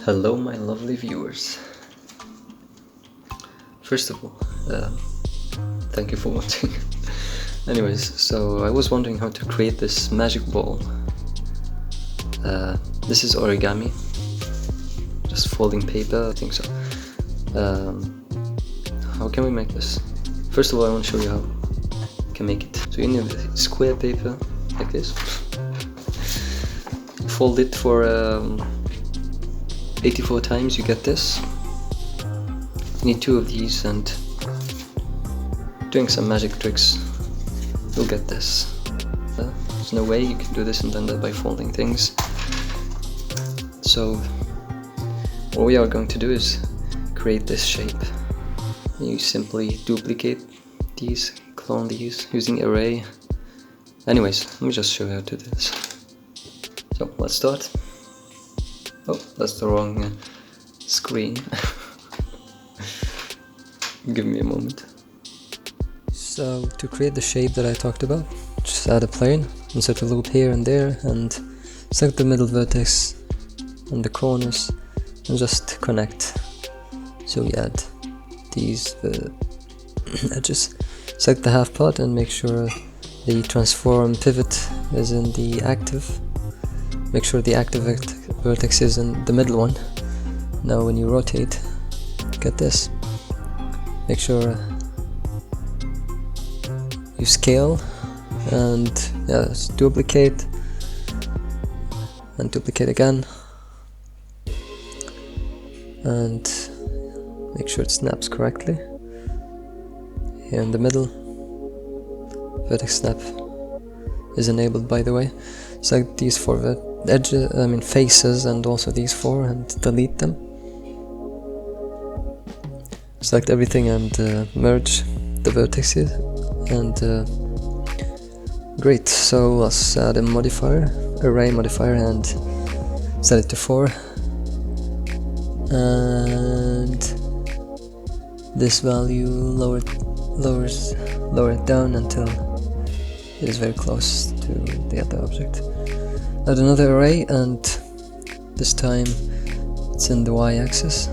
Hello my lovely viewers. First of all, thank you for watching. Anyways, so I was wondering how to create this magic ball. This is origami, just folding paper, I think so. How can we make this? First of all, I want to show you how you can make it. So you need square paper, like this. Fold it for 84 times, you get this. You need 2 of these, and doing some magic tricks, you'll get this. There's no way you can do this in Blender by folding things. So what we are going to do is create this shape. You simply duplicate these, clone these using array. Anyways, let me just show you how to do this. So let's start. Oh, that's the wrong screen. Give me a moment. So to create the shape that I talked about, just add a plane, insert a loop here and there, and select the middle vertex and the corners, and just connect. So we add these edges. Select the half part and make sure the transform pivot is in the active. Make sure the active vertex is in the middle one. Now when you rotate, get this. Make sure you scale and duplicate and duplicate again, and make sure it snaps correctly. Here in the middle, vertex snap is enabled, by the way. Select these 4 edges, faces, and also these 4, and delete them. Select everything and merge the vertices, and great. So let's add a modifier, array modifier, and set it to 4. And this value lower it down until it is very close to the other object. Add another array, and this time it's in the y-axis,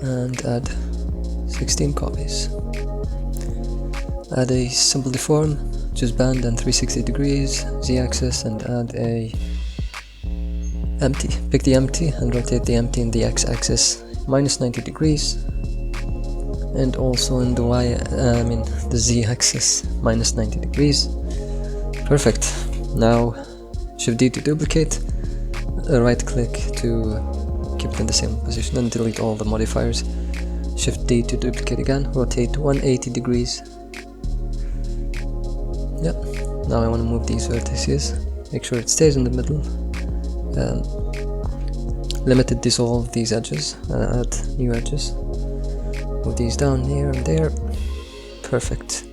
and add 16 copies. Add a simple deform, choose band and 360 degrees, z-axis, and add a empty. Pick the empty and rotate the empty in the x-axis minus 90 degrees, and also in the the z-axis minus 90 degrees. Perfect. Now Shift D to duplicate, right click to keep it in the same position, and delete all the modifiers. Shift D to duplicate again, rotate 180 degrees. Yep. Now I want to move these vertices, make sure it stays in the middle. Limited dissolve these edges, add new edges. Move these down here and there. Perfect.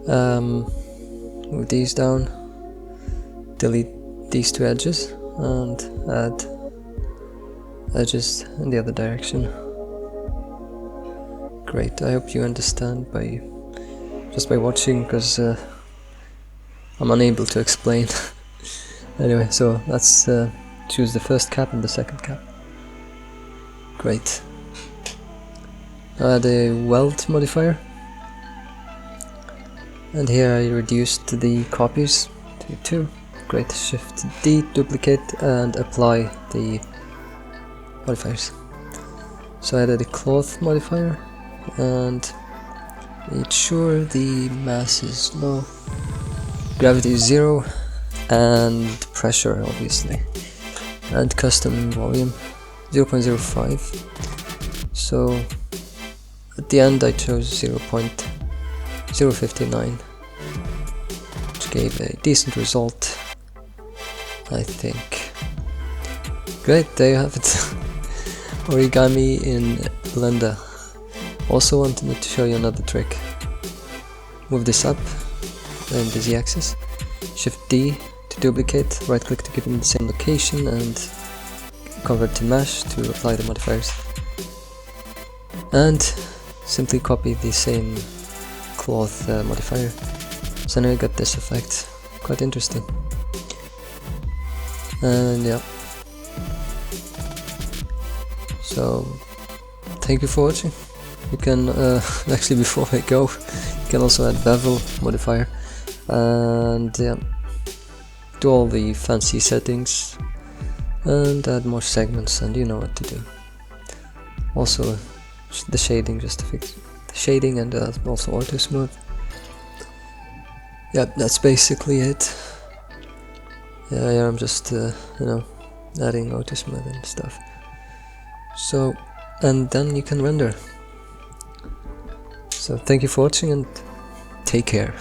Move these down. Delete these 2 edges and add edges in the other direction. Great. I hope you understand just by watching, because I'm unable to explain. Anyway, so let's choose the first cap and the second cap. Great. Add a weld modifier, and here I reduced the copies to 2. Great. Shift D, duplicate, and apply the modifiers. So I added a cloth modifier, and make sure the mass is low, gravity is 0, and pressure obviously, and custom volume 0.05. so at the end I chose 0.059, which gave a decent result, I think. Great, there you have it. Origami in Blender. Also wanted to show you another trick. Move this up in the z-axis, Shift D to duplicate, right click to keep it in the same location, and convert to mesh to apply the modifiers. And simply copy the same cloth modifier. So now you got this effect. Quite interesting. And yeah, So thank you for watching. You can actually, before I go, you can also add bevel modifier and yeah, do all the fancy settings and add more segments, and you know what to do. Also the shading, just to fix the shading, and also auto smooth. Yeah, that's basically it. Yeah, I'm just you know, adding auto smooth and stuff. So, and then you can render. So thank you for watching and take care.